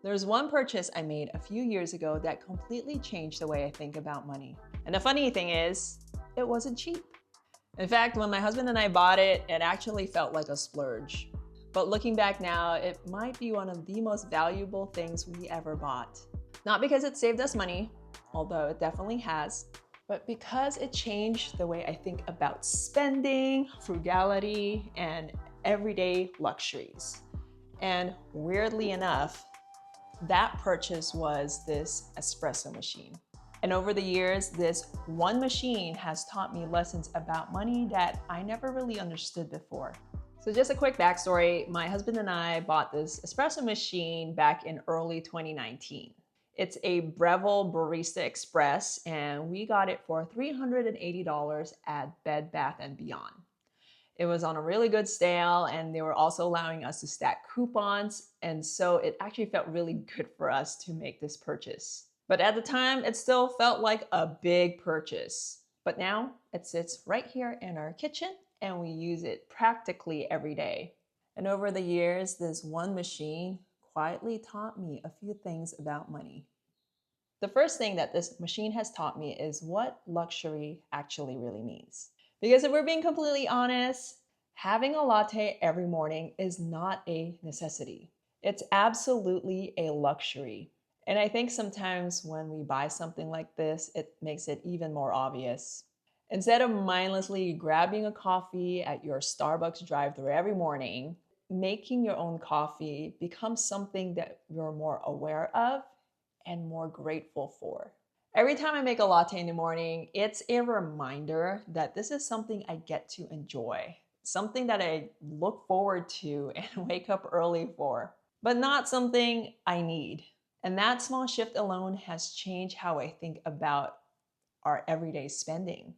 There's one purchase I made a few years ago that completely changed the way I think about money. And the funny thing is, it wasn't cheap. In fact, when my husband and I bought it, it actually felt like a splurge. But looking back now, it might be one of the most valuable things we ever bought. Not because it saved us money, although it definitely has, but because it changed the way I think about spending, frugality, and everyday luxuries. And weirdly enough, that purchase was this espresso machine. And over the years, this one machine has taught me lessons about money that I never really understood before. So just a quick backstory, my husband and I bought this espresso machine back in early 2019. It's a Breville Barista Express, and we got it for $380 at Bed Bath & Beyond. It was on a really good sale, and they were also allowing us to stack coupons, and so it actually felt really good for us to make this purchase. But at the time, it still felt like a big purchase. But now it sits right here in our kitchen, and we use it practically every day. And over the years, this one machine quietly taught me a few things about money. The first thing that this machine has taught me is what luxury actually really means. Because if we're being completely honest, having a latte every morning is not a necessity. It's absolutely a luxury. And I think sometimes when we buy something like this, it makes it even more obvious. Instead of mindlessly grabbing a coffee at your Starbucks drive-thru every morning, making your own coffee becomes something that you're more aware of and more grateful for. Every time I make a latte in the morning, it's a reminder that this is something I get to enjoy, something that I look forward to and wake up early for, but not something I need. And that small shift alone has changed how I think about our everyday spending.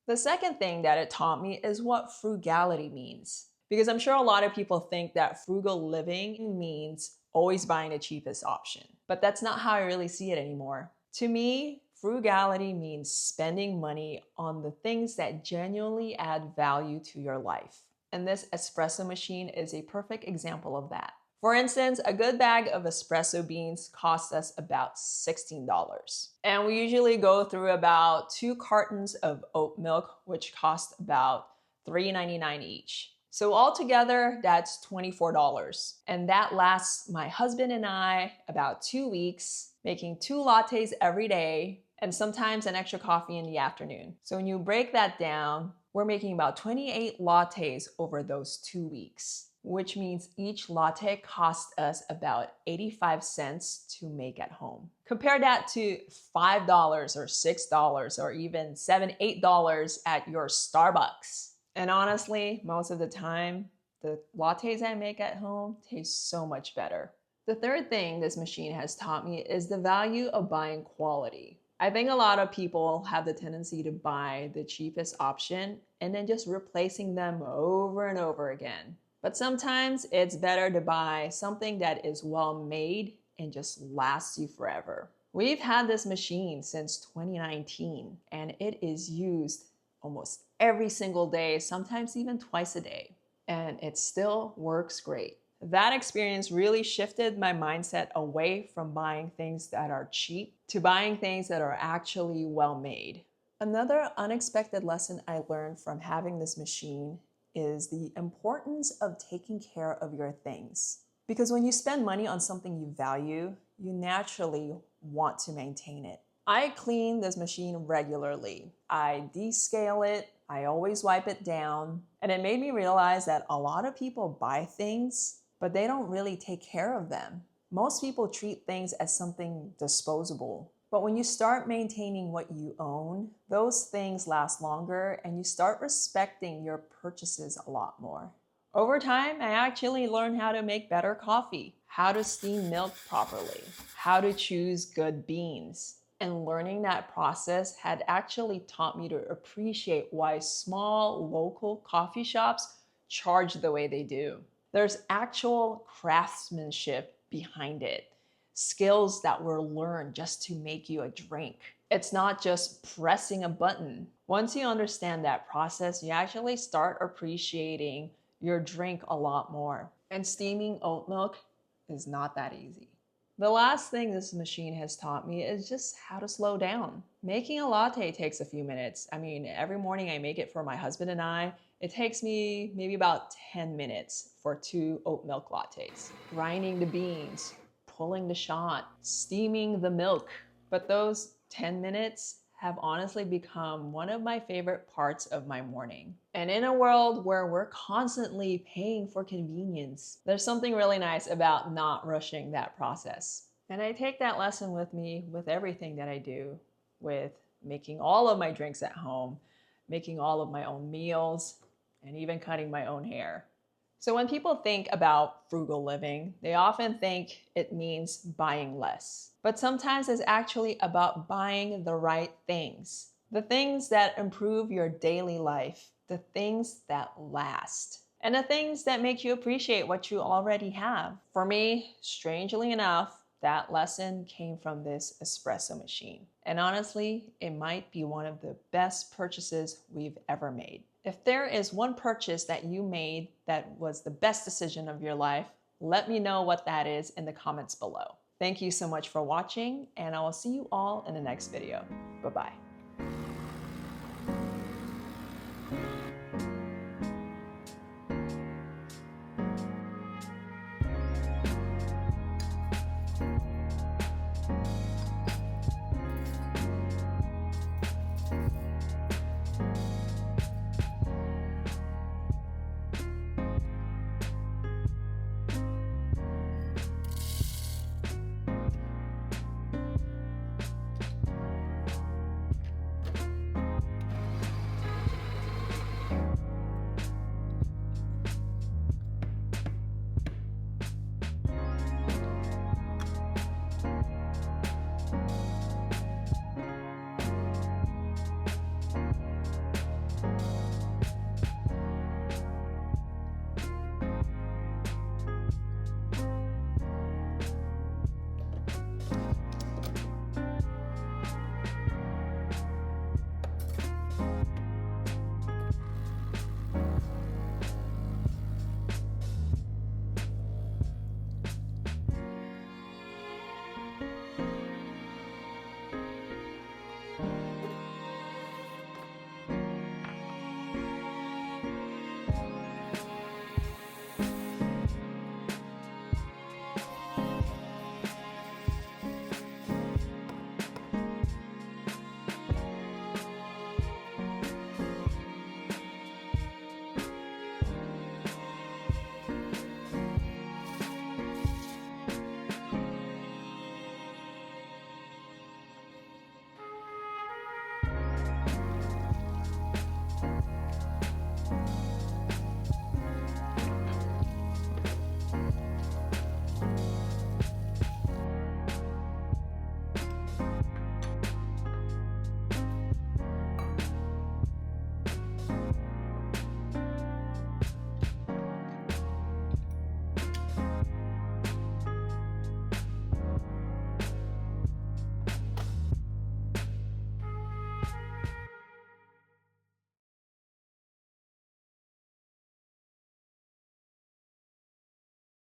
The second thing that it taught me is what frugality means. Because I'm sure a lot of people think that frugal living means always buying the cheapest option. But that's not how I really see it anymore. To me, frugality means spending money on the things that genuinely add value to your life. And this espresso machine is a perfect example of that. For instance, a good bag of espresso beans costs us about $16. And we usually go through about 2 cartons of oat milk, which cost about $3.99 each. So altogether, that's $24. And that lasts my husband and I about 2 weeks, making 2 lattes every day, and sometimes an extra coffee in the afternoon. So when you break that down, we're making about 28 lattes over those 2 weeks, which means each latte costs us about 85 cents to make at home. Compare that to $5 or $6 or even $7, $8 at your Starbucks. And honestly, most of the time, the lattes I make at home taste so much better. The third thing this machine has taught me is the value of buying quality. I think a lot of people have the tendency to buy the cheapest option and then just replacing them over and over again. But sometimes it's better to buy something that is well made and just lasts you forever. We've had this machine since 2019 and it is used almost every single day, sometimes even twice a day, and it still works great. That experience really shifted my mindset away from buying things that are cheap to buying things that are actually well made. Another unexpected lesson I learned from having this machine is the importance of taking care of your things. Because when you spend money on something you value, you naturally want to maintain it. I clean this machine regularly. I descale it, I always wipe it down, and it made me realize that a lot of people buy things, but they don't really take care of them. Most people treat things as something disposable. But when you start maintaining what you own, those things last longer and you start respecting your purchases a lot more. Over time, I actually learned how to make better coffee, how to steam milk properly, how to choose good beans. And learning that process had actually taught me to appreciate why small local coffee shops charge the way they do. There's actual craftsmanship behind it. Skills that were learned just to make you a drink. It's not just pressing a button. Once you understand that process, you actually start appreciating your drink a lot more. And steaming oat milk is not that easy. The last thing this machine has taught me is just how to slow down. Making a latte takes a few minutes. I mean, every morning I make it for my husband and I. It takes me maybe about 10 minutes for 2 oat milk lattes. Grinding the beans, pulling the shot, steaming the milk. But those 10 minutes have honestly become one of my favorite parts of my morning. And in a world where we're constantly paying for convenience, there's something really nice about not rushing that process. And I take that lesson with me with everything that I do, with making all of my drinks at home, making all of my own meals, and even cutting my own hair. So when people think about frugal living, they often think it means buying less. But sometimes it's actually about buying the right things. The things that improve your daily life, the things that last, and the things that make you appreciate what you already have. For me, strangely enough, that lesson came from this espresso machine. And honestly, it might be one of the best purchases we've ever made. If there is one purchase that you made that was the best decision of your life, let me know what that is in the comments below. Thank you so much for watching, and I will see you all in the next video. Bye-bye.